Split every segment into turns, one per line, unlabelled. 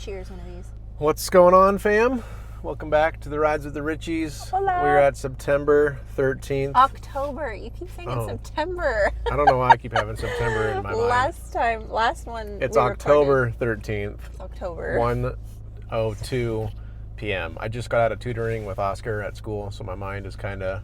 cheers one of these.
What's going on, fam? Welcome back to the Rides with the Richies.
Hola.
We're at September 13th.
October. You keep saying it's September.
I don't know why I keep having September in my mind.
Last one.
It's October 13th.
It's October.
1:02 p.m. I just got out of tutoring with Oscar at school, so my mind is kind of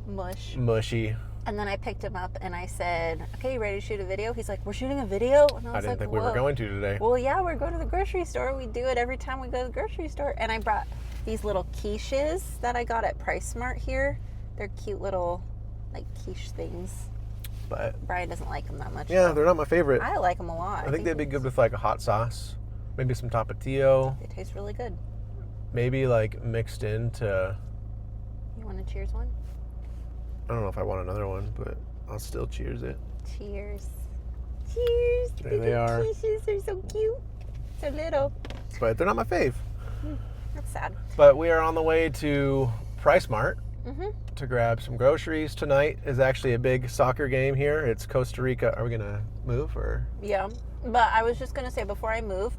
mushy.
And then I picked him up and I said, okay, you ready to shoot a video? He's like, we're shooting a video? And
I didn't think we were going to today.
Well, yeah, we're going to the grocery store. We do it every time we go to the grocery store. And I brought these little quiches that I got at Price Smart here. They're cute little, like, quiche things.
But
Brian doesn't like them that much.
Yeah,
though.
They're not my favorite.
I like them a lot.
I think they'd be good with, like, a hot sauce. Maybe some Tapatio.
They taste really good.
Maybe, like, mixed into...
You want to cheers one?
I don't know if I want another one, but I'll still cheers it.
Cheers. Cheers.
There they are.
Quiches are so cute. So little.
But they're not my fave.
That's sad.
But we are on the way to Price Mart to grab some groceries. Tonight is actually a big soccer game here. It's Costa Rica. Are we going to move or?
Yeah. But I was just going to say, before I move,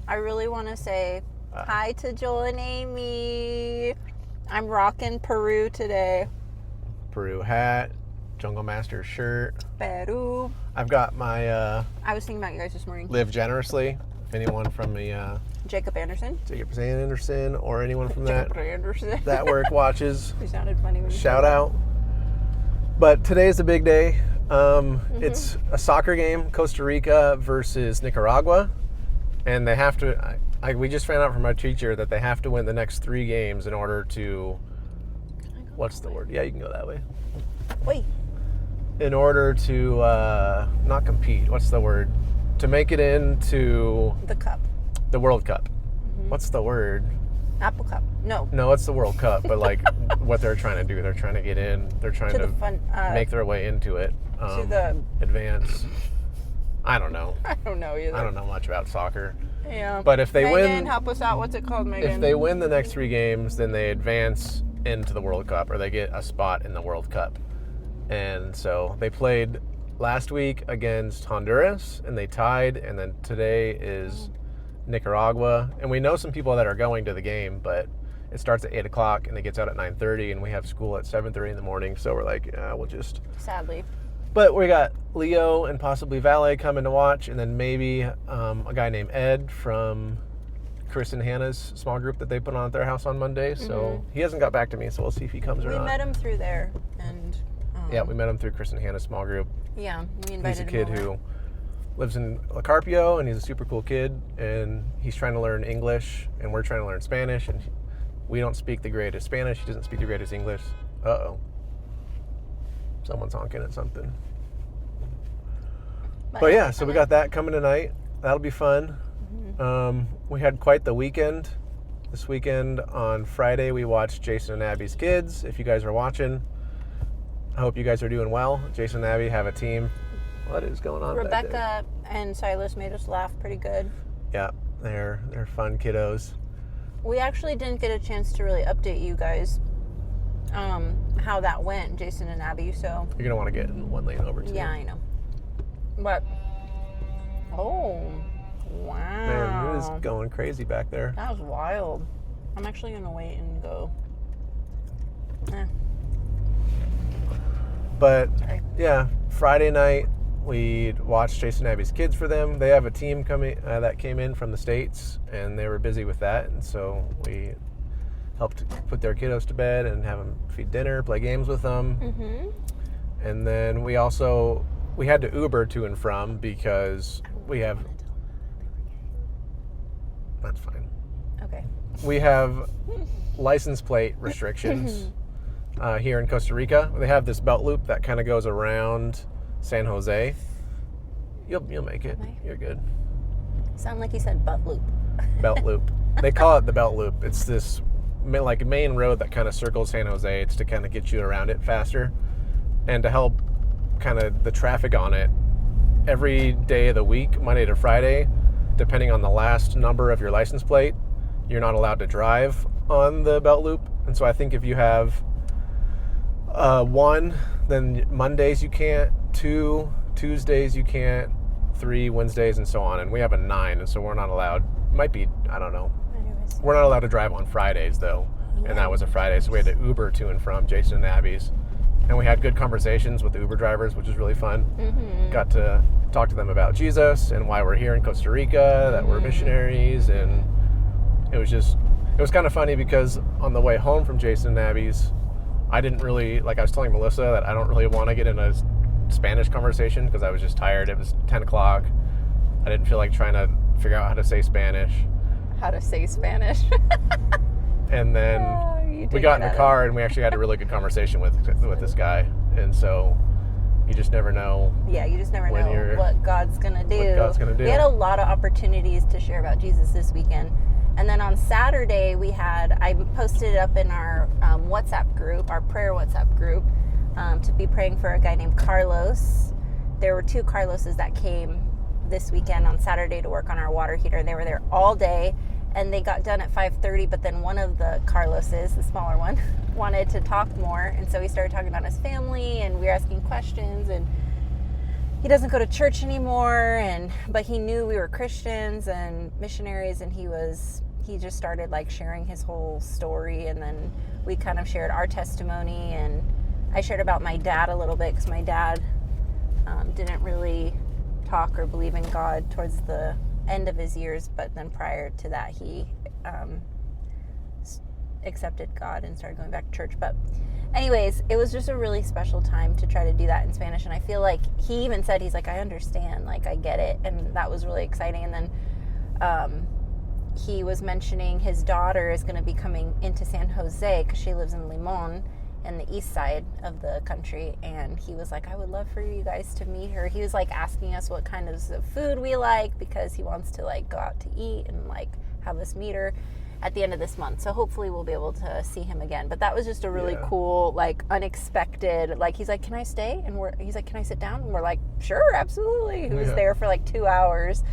I really want to say hi to Joel and Amy. I'm rocking Peru today.
Peru hat, JungleMaster shirt.
Peru.
I've got my
I was thinking about you guys this morning.
Live Generously. If anyone from the
Jacob Anderson
or anyone from that
Anderson.
that work watches.
He sounded funny when you
Shout
said
out. But today's a big day. It's a soccer game, Costa Rica versus Nicaragua, and they have to. We just found out from our teacher that they have to win the next 3 games in order to. What's the word? Yeah, you can go that way.
Wait.
In order to not compete, what's the word? To make it into
The cup.
the World Cup. What's the word?
Apple cup. No.
No, it's the World Cup, but like what they're trying to do, they're trying to get in. They're trying to make their way into it.
To the
advance. I don't know.
I don't know either.
I don't know much about soccer.
Yeah.
But if they
Megan, help us out. What's it called, Megan?
If they win the next 3 games, then they advance into the World Cup, or they get a spot in the World Cup. And so they played last week against Honduras, and they tied, and then today is Nicaragua. And we know some people that are going to the game, but it starts at 8 o'clock, and it gets out at 9:30, and we have school at 7:30 in the morning, so we're like, we'll just...
Sadly.
But we got Leo and possibly Vale coming to watch, and then maybe a guy named Ed from Chris and Hannah's small group that they put on at their house on Monday. So he hasn't got back to me, so we'll see if he comes or not.
We met him through there, and
yeah, we met him through Chris and Hannah's small group.
Yeah, we invited him.
He's a kid who lives in La Carpio, and he's a super cool kid, and he's trying to learn English, and we're trying to learn Spanish, and we don't speak the greatest Spanish. He doesn't speak the greatest English. Uh-oh. Someone's honking at something. But yeah, so we got that coming tonight. That'll be fun. We had quite the weekend. This weekend on Friday, we watched Jason and Abby's Kids. If you guys are watching, I hope you guys are doing well. Jason and Abby have a team. What is going on?
Rebecca and Silas made us laugh pretty good.
Yeah, they're fun kiddos.
We actually didn't get a chance to really update you guys how that went, Jason and Abby. So
you're gonna want to get in one lane over too.
Yeah, I know. But wow.
Man, it is going crazy back there.
That was wild. I'm actually going to wait and go.
But,
sorry.
Yeah, Friday night, we watched Jason and Abby's Kids for them. They have a team coming that came in from the States, and they were busy with that. And so we helped put their kiddos to bed and have them feed dinner, play games with them. And then we had to Uber to and from because we have... That's fine.
Okay.
We have license plate restrictions here in Costa Rica. They have this belt loop that kind of goes around San Jose. You'll make it. You're good.
Sound like you said butt loop.
Belt loop. They call it the belt loop. It's this like main road that kind of circles San Jose. It's to kind of get you around it faster and to help kind of the traffic on it every day of the week, Monday to Friday. Depending on the last number of your license plate, you're not allowed to drive on the belt loop. And so I think if you have 1, then Mondays you can't, 2, Tuesdays you can't, 3 Wednesdays and so on, and we have a 9, and so we're not allowed. Might be, I don't know.
Anyways.
We're not allowed to drive on Fridays though, and that was a Friday, so we had to Uber to and from Jason and Abby's, and we had good conversations with the Uber drivers, which was really fun. Got to talk to them about Jesus and why we're here in Costa Rica, that we're missionaries, and it was kind of funny because on the way home from Jason and Abby's, I didn't really, like I was telling Melissa that I don't really want to get in a Spanish conversation because I was just tired. It was 10 o'clock. I didn't feel like trying to figure out how to say Spanish. And then we got in the car and we actually had a really good conversation with this guy. And so you just never know.
Yeah, you just never know what God's going to do. We had a lot of opportunities to share about Jesus this weekend. And then on Saturday, I posted it up in our WhatsApp group, our prayer WhatsApp group, to be praying for a guy named Carlos. There were 2 Carloses that came this weekend on Saturday to work on our water heater. They were there all day, and they got done at 5:30, but then one of the Carloses, the smaller one, wanted to talk more, and so he started talking about his family, and we were asking questions, and he doesn't go to church anymore, but he knew we were Christians and missionaries, and he just started like sharing his whole story, and then we kind of shared our testimony, and I shared about my dad a little bit because my dad didn't really talk or believe in God towards the end of his years, but then prior to that he accepted God and started going back to church. But anyways, it was just a really special time to try to do that in Spanish, and I feel like he even said, he's like, I understand, like I get it, and that was really exciting. And then he was mentioning his daughter is going to be coming into San Jose because she lives in Limon in the east side of the country, and he was like, I would love for you guys to meet her. He was like asking us what kind of food we like because he wants to like go out to eat and like have us meet her at the end of this month. So hopefully we'll be able to see him again. But that was just a really cool, like unexpected, like he's like, can I stay? And he's like, can I sit down? And we're like, sure, absolutely. He was there for like 2 hours.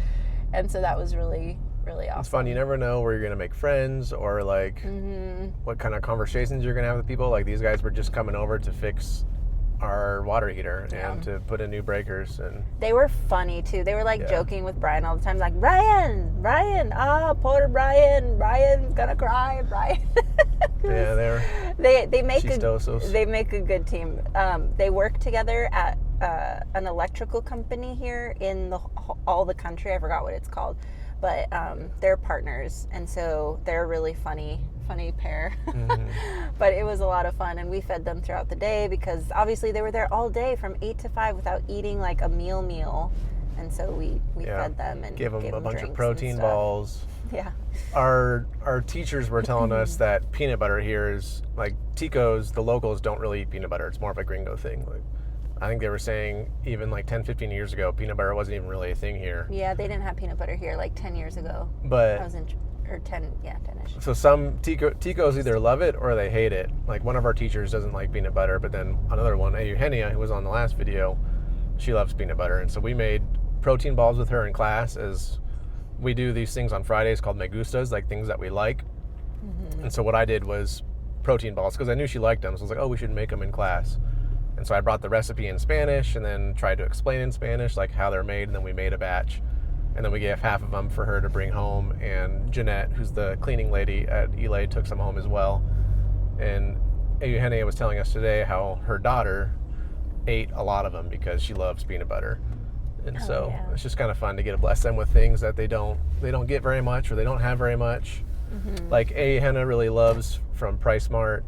And so that was really, really awesome.
It's fun. You never know where you're going to make friends or like what kind of conversations you're going to have with people. Like these guys were just coming over to fix our water heater and to put in new breakers, and they
were funny too. They were like joking with Brian all the time, like Brian's gonna cry, Brian. They make a good team. They work together at an electrical company here in all the country. I forgot what it's called, but they're partners, and so they're a really funny pair. But it was a lot of fun, and we fed them throughout the day because obviously they were there all day from 8 to 5 without eating like a meal, and so we fed them and
gave them a bunch of protein balls.
Yeah.
Our teachers were telling us that peanut butter here is like Ticos, the locals don't really eat peanut butter. It's more of a gringo thing. Like I think they were saying even like 10, 15 years ago, peanut butter wasn't even really a thing here.
Yeah, they didn't have peanut butter here like 10 years ago.
But
10-ish.
So some Ticos either love it or they hate it. Like one of our teachers doesn't like peanut butter, but then another one, Eugenia, who was on the last video, she loves peanut butter. And so we made protein balls with her in class, as we do these things on Fridays called me gustas, like things that we like. And so what I did was protein balls because I knew she liked them. So I was like, oh, we should make them in class. And so I brought the recipe in Spanish and then tried to explain in Spanish like how they're made, and then we made a batch. And then we gave half of them for her to bring home, and Jeanette, who's the cleaning lady at Elay, took some home as well. And Eugenia was telling us today how her daughter ate a lot of them because she loves peanut butter. And it's just kind of fun to get to bless them with things that they don't get very much or they don't have very much. Like Eugenia really loves from Price Mart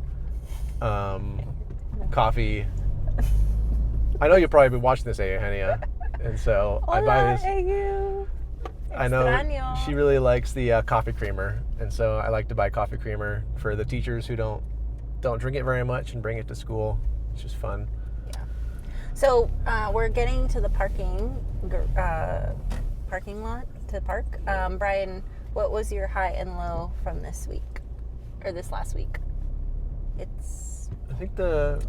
coffee. I know you'll probably be watching this, Eugenia, and so I buy this. I know she really likes the coffee creamer, and so I like to buy coffee creamer for the teachers who don't drink it very much and bring it to school. It's just fun.
Yeah. So we're getting to the parking lot to park. Brian, what was your high and low from this week or this last week?
I think the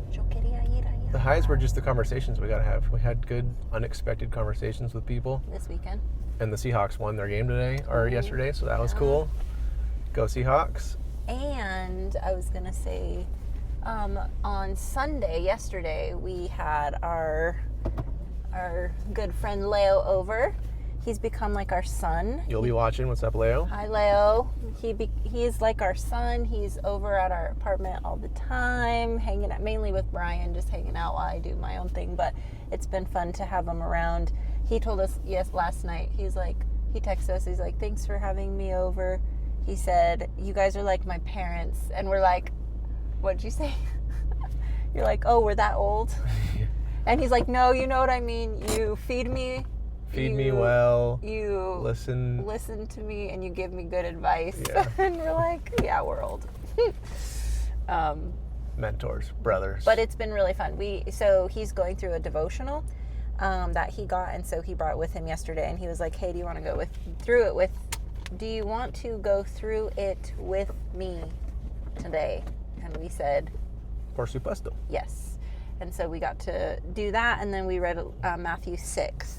highs were just the conversations we got to have. We had good, unexpected conversations with people
this weekend.
And the Seahawks won their game yesterday, so that was cool. Go Seahawks.
And I was going to say, on yesterday, we had our our good friend Leo over. He's become like our son.
You'll be watching. What's up, Leo?
Hi, Leo. He is like our son. He's over at our apartment all the time, hanging out, mainly with Brian, just hanging out while I do my own thing. But it's been fun to have him around. He told us, last night, he texted us, he's like, thanks for having me over. He said, you guys are like my parents. And we're like, what'd you say? You're like, oh, we're that old? And he's like, no, you know what I mean. You feed me.
Feed me well.
You listen to me, and you give me good advice.
Yeah.
And we're like, yeah, we're old.
Mentors, brothers.
But it's been really fun. So he's going through a devotional that he got, and so he brought it with him yesterday, and he was like, hey, do you want to go through it with me today? And we said,
por supuesto.
Yes. And so we got to do that, and then we read Matthew 6.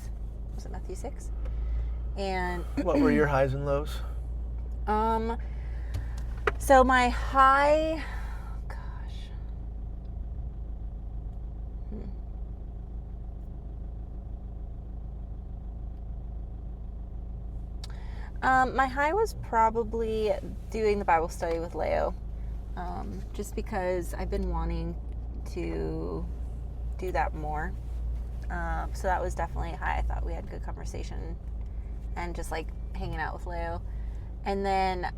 Was it Matthew 6? And
what were your highs and lows?
So my high, my high was probably doing the Bible study with Leo, just because I've been wanting to do that more. So that was definitely high. I thought we had good conversation and just like hanging out with Leo. And then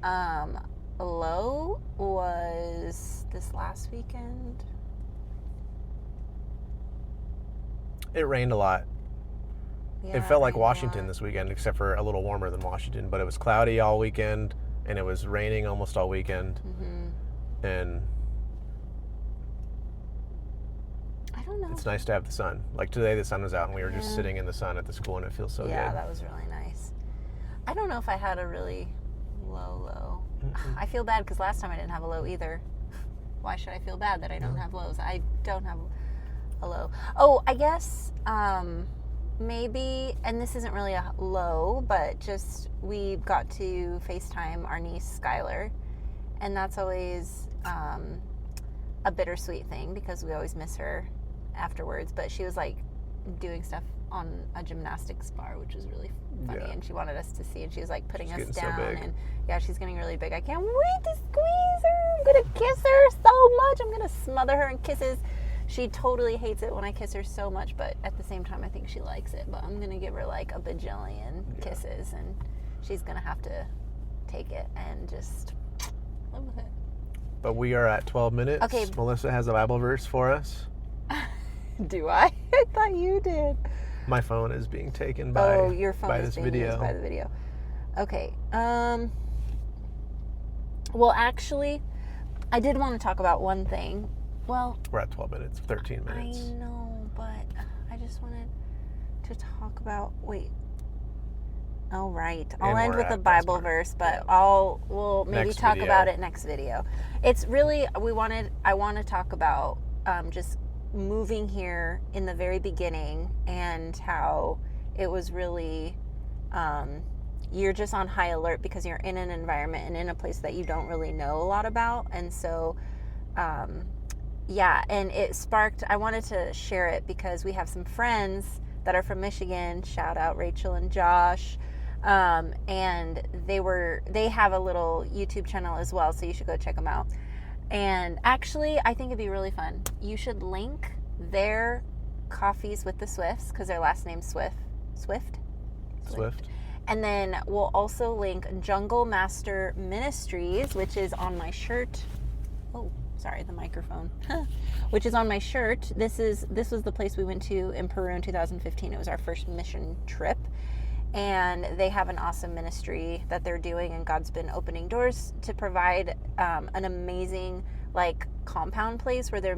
low was this last weekend.
It rained a lot.
Yeah,
it felt like Washington this weekend, except for a little warmer than Washington. But it was cloudy all weekend, and it was raining almost all weekend.
Mm-hmm.
And
I don't know.
It's nice to have the sun. Like today, the sun was out, and we were just sitting in the sun at the school, and it feels so good.
Yeah, that was really nice. I don't know if I had a really low. Mm-mm. I feel bad because last time I didn't have a low either. Why should I feel bad that I don't have lows? I don't have a low. Oh, I guess maybe, and this isn't really a low, but just we got to FaceTime our niece Skylar, and that's always a bittersweet thing because we always miss her afterwards. But she was like doing stuff on a gymnastics bar, which was really funny, and she wanted us to see, and she was like putting us down, and she's getting really big. I can't wait to squeeze her. I'm gonna kiss her so much. I'm gonna smother her in kisses. She totally hates it when I kiss her so much, but at the same time I think she likes it. But I'm gonna give her like a bajillion kisses, and she's gonna have to take it and just live with it.
But we are at 12 minutes.
Okay.
Melissa has a Bible verse for us.
Do I? I thought you did.
My phone is being taken by
your phone is being used by the video. Okay. Well, actually, I did want to talk about one thing. Well,
we're at 12 minutes, 13 minutes.
I know, but I just wanted to talk about. Wait. Oh, right. I'll end with a Bible verse, but we'll maybe talk about it next video. It's really I want to talk about just moving here in the very beginning and how it was really you're just on high alert because you're in an environment and in a place that you don't really know a lot about, and so and it sparked. I wanted to share it because we have some friends that are from Michigan. Shout out Rachel and Josh. And they have a little YouTube channel as well, so you should go check them out. And actually, I think it'd be really fun. You should link their coffees with the Swifts, because their last name's Swift. And then we'll also link JungleMaster Ministries, which is on my shirt. Oh, sorry, the microphone. Which is on my shirt. This was the place we went to in Peru in 2015. It was our first mission trip. And they have an awesome ministry that they're doing, and God's been opening doors to provide an amazing like compound place where they're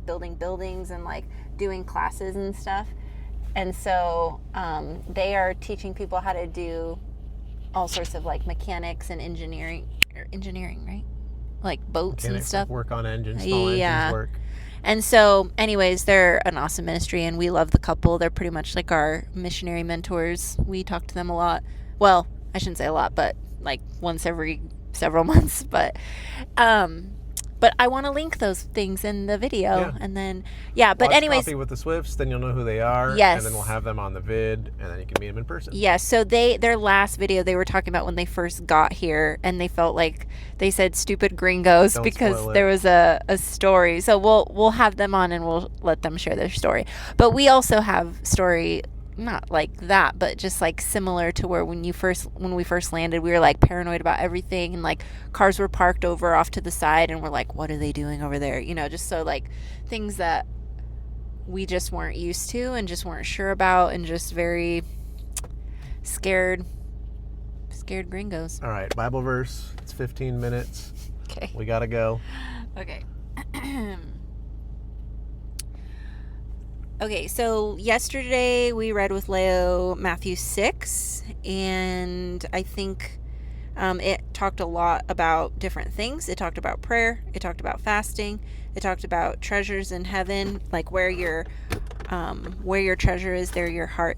building buildings and like doing classes and stuff. And so they are teaching people how to do all sorts of like mechanics and engineering, right? Like boats and stuff.
Work on engines, small engines work.
And so, anyways, they're an awesome ministry, and we love the couple. They're pretty much like our missionary mentors. We talk to them a lot. Well, I shouldn't say a lot, but like once every several months. But But I want to link those things in the video.
Yeah.
And then, but
Watch
anyways.
Coffee with the Swifts, then you'll know who they are.
Yes.
And then we'll have them on the vid, and then you can meet them in person.
Yes. So their last video, they were talking about when they first got here, and they felt like they said stupid gringos because there was a story. So we'll have them on and we'll let them share their story. But we also have story, not like that, but just like similar to where when we first landed, we were like paranoid about everything, and like cars were parked over off to the side, and we're like, what are they doing over there? Just so like things that we just weren't used to and just weren't sure about, and just very scared gringos.
All right, Bible verse. It's 15 minutes.
Okay.
We gotta go.
Okay. Okay, so yesterday we read with Leo Matthew 6, and I think it talked a lot about different things. It talked about prayer. It talked about fasting. It talked about treasures in heaven, like where your treasure is, there your heart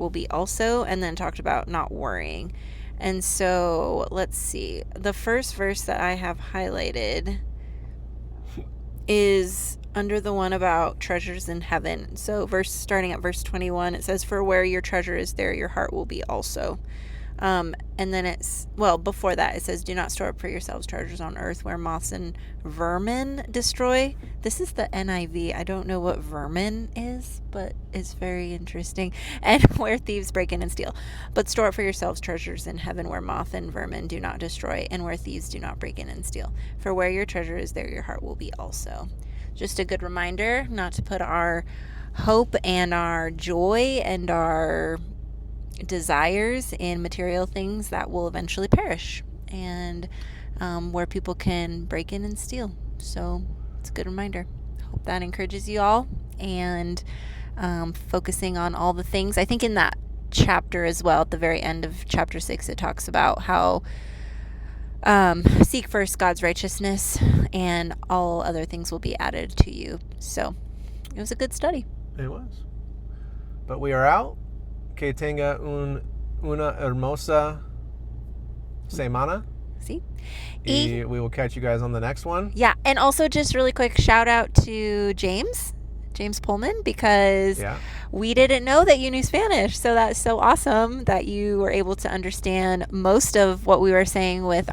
will be also, and then talked about not worrying. And so let's see. The first verse that I have highlighted is under the one about treasures in heaven. So starting at verse 21, it says, "For where your treasure is, there your heart will be also." And then before that, it says, "Do not store up for yourselves treasures on earth where moths and vermin destroy." This is the NIV. I don't know what vermin is, but it's very interesting. "And where thieves break in and steal. But store up for yourselves treasures in heaven where moth and vermin do not destroy, and where thieves do not break in and steal. For where your treasure is, there your heart will be also." Just a good reminder not to put our hope and our joy and our desires in material things that will eventually perish, and where people can break in and steal. So it's a good reminder. Hope that encourages you all, and focusing on all the things. I think in that chapter as well, at the very end of chapter 6, it talks about how seek first God's righteousness, and all other things will be added to you. So it was a good study.
It was. But we are out. Que tenga una hermosa semana.
See?
We will catch you guys on the next one.
Yeah, and also just really quick shout out to James Pullman, because we didn't know that you knew Spanish. So that's so awesome that you were able to understand most of what we were saying with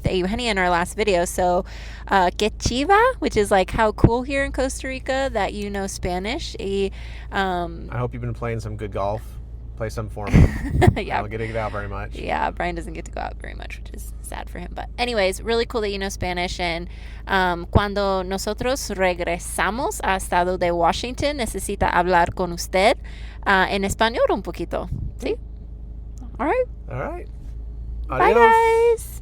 Eugenia in our last video. So que chiva, which is like how cool here in Costa Rica that you know Spanish. I
hope you've been playing some good golf. Play some for me.
Yeah.
I don't get to get out very much.
Yeah, Brian doesn't get to go out very much, which is sad for him. But anyways, really cool that you know Spanish. And cuando nosotros regresamos a Estado de Washington, necesita hablar con usted en español un poquito. ¿Sí? All right.
All right.
Adios. Bye, guys.